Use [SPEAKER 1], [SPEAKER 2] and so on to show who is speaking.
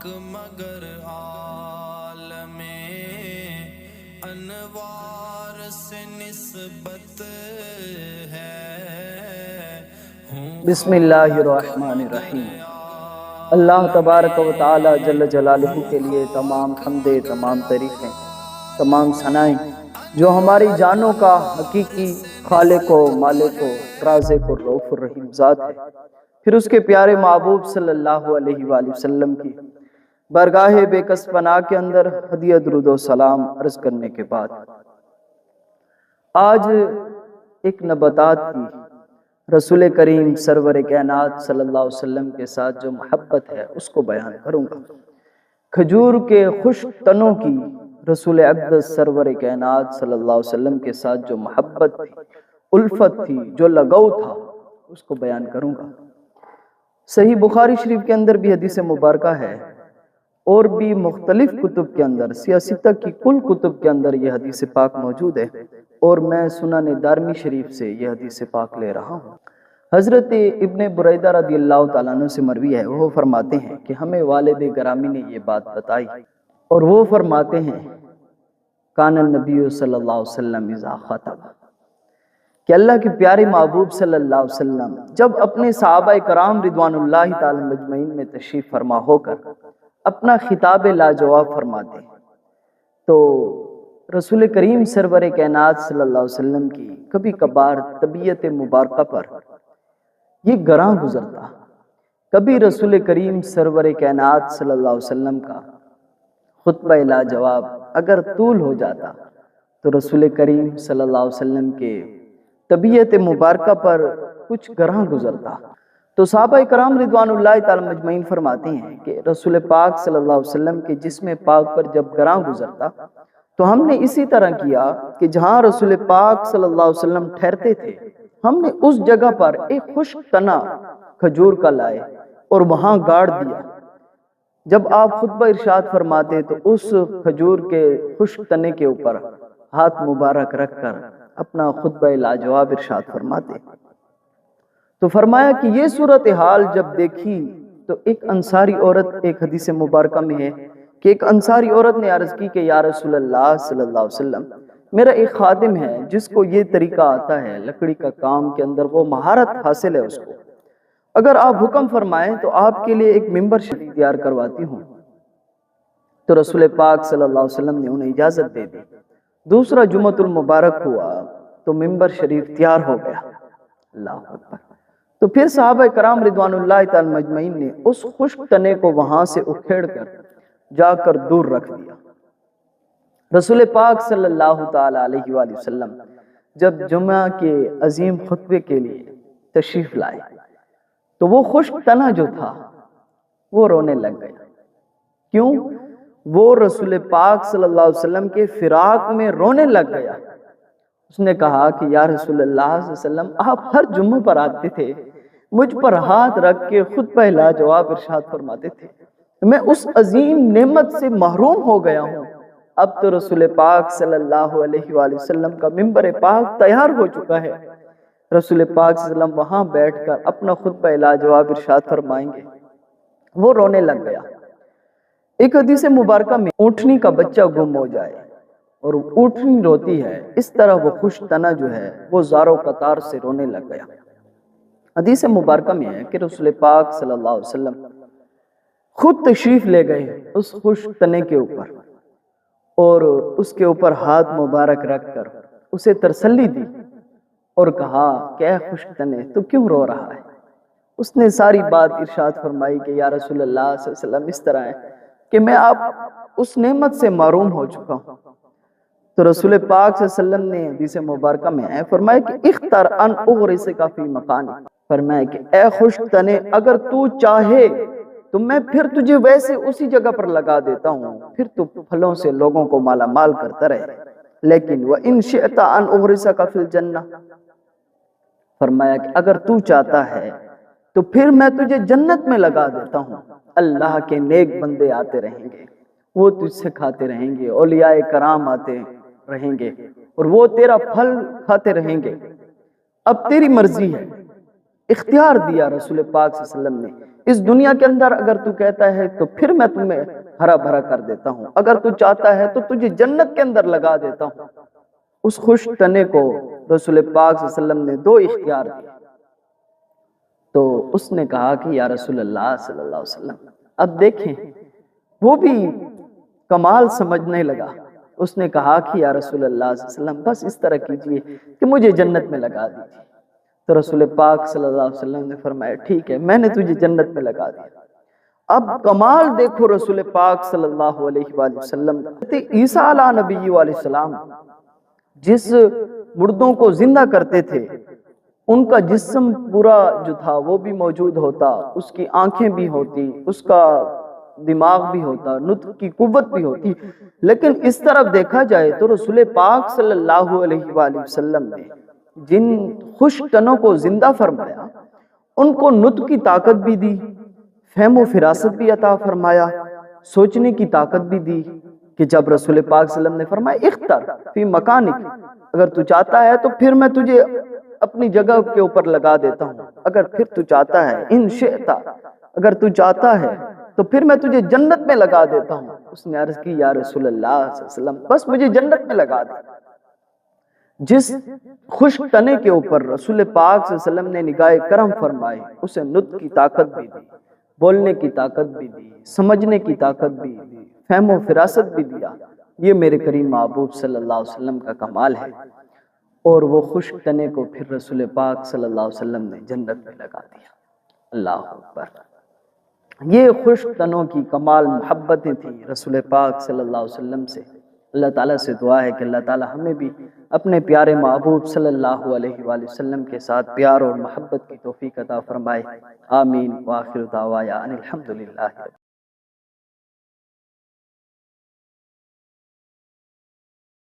[SPEAKER 1] حق مگر عالم انوار سے نسبت ہے
[SPEAKER 2] بسم اللہ الرحمن الرحیم۔ اللہ تبارک و تعالی جل جلالہ کے لیے تمام حمدیں، تمام تعریفیں، تمام ثنائیں جو ہماری جانوں کا حقیقی خالق و مالک و رازق و رؤوف الرحیم ذات ہے، پھر اس کے پیارے محبوب صلی اللہ علیہ وآلہ وسلم کی بارگاہ بے کس پناہ کے اندر ہدیہ درود و سلام عرض کرنے کے بعد آج ایک نباتات کی رسول کریم سرور کائنات صلی اللہ علیہ وسلم کے ساتھ جو محبت ہے اس کو بیان کروں گا۔ کھجور کے خشک تنوں کی رسول اقدس سرور کائنات صلی اللہ علیہ وسلم کے ساتھ جو محبت تھی، الفت تھی، جو لگاؤ تھا، اس کو بیان کروں گا۔ صحیح بخاری شریف کے اندر بھی حدیث مبارکہ ہے، اور بھی مختلف کتب کے اندر، سیاستہ کی کل کتب کے اندر یہ حدیث پاک موجود ہے، اور میں سنن دارمی شریف سے یہ حدیث پاک لے رہا ہوں۔ حضرت ابن بریدہ رضی اللہ تعالیٰ عنہ سے مروی ہے، وہ فرماتے ہیں کہ ہمیں والد گرامی نے یہ بات بتائی، اور وہ فرماتے ہیں کان النبی صلی اللہ علیہ وسلم اذا خطب، کہ اللہ کے پیارے محبوب صلی اللہ علیہ وسلم جب اپنے صحابہ کرام رضوان اللہ تعالی مجمعین میں تشریف فرما ہو کر اپنا خطاب لاجواب فرماتے ہیں، تو رسول کریم سرور کائنات صلی اللہ علیہ وسلم کی کبھی کبھار طبیعت مبارکہ پر یہ گراں گزرتا، کبھی رسول کریم سرور کائنات صلی اللہ علیہ وسلم کا خطبہ لاجواب اگر طول ہو جاتا تو رسول کریم صلی اللہ علیہ وسلم کے طبیعت مبارکہ پر کچھ گراں گزرتا۔ تو صحابہ کرام رضوان اللہ تعالی مجمعین فرماتے ہیں کہ رسول پاک صلی اللہ علیہ وسلم کے جسم پاک پر جب گراں گزرتا تو ہم نے اسی طرح کیا کہ جہاں رسول پاک صلی اللہ علیہ وسلم ٹھہرتے تھے، ہم نے اس جگہ پر ایک خشک تنا کھجور کا لائے اور وہاں گاڑ دیا۔ جب آپ خطبہ ارشاد فرماتے تو اس کھجور کے خشک تنے کے اوپر ہاتھ مبارک رکھ کر اپنا خطبہ لاجواب ارشاد فرماتے۔ تو فرمایا کہ یہ صورتحال جب دیکھی تو ایک انصاری عورت، ایک حدیث مبارکہ میں ہے کہ ایک انصاری عورت نے عرض کی کہ یا رسول اللہ صلی اللہ علیہ وسلم، میرا ایک خادم ہے جس کو یہ طریقہ آتا ہے، لکڑی کا کام کے اندر وہ مہارت حاصل ہے اس کو، اگر آپ حکم فرمائیں تو آپ کے لیے ایک ممبر شریف تیار کرواتی ہوں۔ تو رسول پاک صلی اللہ علیہ وسلم نے انہیں اجازت دے دی۔ دوسرا جمعۃ المبارک ہوا تو ممبر شریف تیار ہو گیا۔ اللہ اکبر۔ تو پھر صحابہ کرام رضوان اللہ تعالی مجمعین نے اس خشک تنے کو وہاں سے اکھیڑ کر جا کر دور رکھ دیا۔ رسول پاک صلی اللہ تعالی علیہ وآلہ وسلم جب جمعہ کے عظیم خطبے کے لیے تشریف لائے تو وہ خشک تنا جو تھا وہ رونے لگ گیا۔ کیوں؟ وہ رسول پاک صلی اللہ علیہ وسلم کے فراق میں رونے لگ گیا۔ اس نے کہا کہ یا رسول اللہ صلی اللہ علیہ وسلم، آپ ہر جمعہ پر آتے تھے، مجھ پر ہاتھ رکھ کے خطبہ لاجواب ارشاد فرماتے تھے، میں اس عظیم نعمت سے محروم ہو گیا ہوں۔ اب تو رسول پاک صلی اللہ علیہ وآلہ وسلم کا ممبر پاک تیار ہو چکا ہے، رسول پاک صلی اللہ علیہ وسلم وہاں بیٹھ کر اپنا خطبہ لاجواب ارشاد فرمائیں گے۔ وہ رونے لگ گیا۔ ایک حدیث مبارکہ میں اونٹنی کا بچہ گم ہو جائے اور اونٹنی روتی ہے، اس طرح وہ خشک تنا جو ہے وہ زارو قطار سے رونے لگ گیا۔ حدیث مبارکہ میں ہے کہ رسول پاک صلی اللہ علیہ وسلم خود تشریف لے گئے اس خشک تنے کے اوپر، اور اس کے اوپر ہاتھ مبارک رکھ کر اسے تسلی دی اور کہا کہ اے خشک تنے، تو کیوں رو رہا ہے؟ اس نے ساری بات ارشاد فرمائی کہ یا رسول اللہ صلی اللہ علیہ وسلم، اس طرح ہے کہ میں آپ اس نعمت سے محروم ہو چکا ہوں۔ تو رسول پاک صلی اللہ علیہ وسلم نے حدیث مبارکہ میں ہے فرمایا کہ اختر ان اغرسک فی مکانی، فرمایا کہ اے خشک تنے، اگر تو چاہے تو میں پھر تجھے ویسے اسی جگہ پر لگا دیتا ہوں، پھر تو پھلوں سے لوگوں کو مالا مال کرتا رہے، لیکن وَإِن شِئْتَ أَنْ أُغْرِسَكَ فِي الْجَنَّةِ، فرمایا کہ اگر تو چاہتا ہے تو پھر میں تجھے جنت میں لگا دیتا ہوں، اللہ کے نیک بندے آتے رہیں گے، وہ تجھ سے کھاتے رہیں گے، اولیاء کرام آتے رہیں گے اور وہ تیرا پھل کھاتے رہیں گے، اب تیری مرضی ہے۔ اختیار دیا رسول پاک صلی اللہ علیہ وسلم نے اس دنیا کے اندر اگر تو کہتا ہے تو پھر میں تمہیں ہرا بھرا کر دیتا ہوں، اگر تو چاہتا ہے تو تجھے جنت کے اندر لگا دیتا ہوں۔ اس خوش تنے کو رسول پاک صلی اللہ علیہ وسلم نے دو اختیار دیے۔ تو اس نے کہا کہ یا رسول اللہ صلی اللہ علیہ وسلم، اب دیکھیں وہ بھی کمال سمجھنے لگا۔ اس نے کہا کہ یا رسول اللہ صلی اللہ علیہ وسلم بس اس طرح کیجئے کہ مجھے جنت میں لگا دیجئے۔ تو رسول پاک صلی اللہ علیہ وسلم نے فرمایا ٹھیک ہے، میں نے تجھے جنت میں لگا دیا۔ اب کمال دیکھو رسول پاک صلی اللہ علیہ وآلہ وسلم، عیسیٰ علیہ نبی علیہ السلام جس مردوں کو زندہ کرتے تھے، ان کا جسم پورا جو تھا وہ بھی موجود ہوتا، اس کی آنکھیں بھی ہوتی، اس کا دماغ بھی ہوتا، نطق کی قوت بھی ہوتی، لیکن اس طرف دیکھا جائے تو رسول پاک صلی اللہ علیہ وآلہ وسلم نے جن خوش تنوں کو زندہ فرمایا، ان کو نطق کی طاقت بھی دی، فہم و فراست بھی عطا فرمایا، سوچنے کی طاقت بھی دی، کہ جب رسول پاک صلی اللہ علیہ وسلم نے فرمایا اختر فی مکانک، اگر تو چاہتا ہے تو پھر میں تجھے اپنی جگہ کے اوپر لگا دیتا ہوں، اگر پھر تو چاہتا ہے ان شئتا، اگر تو چاہتا ہے تو پھر میں تجھے جنت میں لگا دیتا ہوں۔ اس نے عرض کی یا رسول اللہ صلی اللہ علیہ وسلم بس مجھے جنت میں لگا دے۔ جس خوش تنے کے اوپر رسول پاک صلی اللہ علیہ وسلم نے نگاہ کرم فرمائی، اسے نطق کی طاقت بھی دی، بولنے کی طاقت بھی دی، سمجھنے کی طاقت بھی دی، فہم و فراست بھی دیا۔ یہ میرے کریم محبوب صلی اللہ علیہ وسلم کا کمال ہے، اور وہ خوش تنے کو پھر رسول پاک صلی اللہ علیہ وسلم نے جنت میں لگا دیا۔ اللہ اکبر۔ یہ خوش تنوں کی کمال محبتیں تھیں رسول پاک صلی اللہ علیہ وسلم سے۔ اللہ تعالیٰ سے دعا ہے کہ اللہ تعالیٰ ہمیں بھی اپنے پیارے محبوب صلی اللہ علیہ وآلہ وسلم کے ساتھ پیار اور محبت کی توفیق عطا فرمائے۔ آمین۔ وآخر دعوانا ان الحمدللہ۔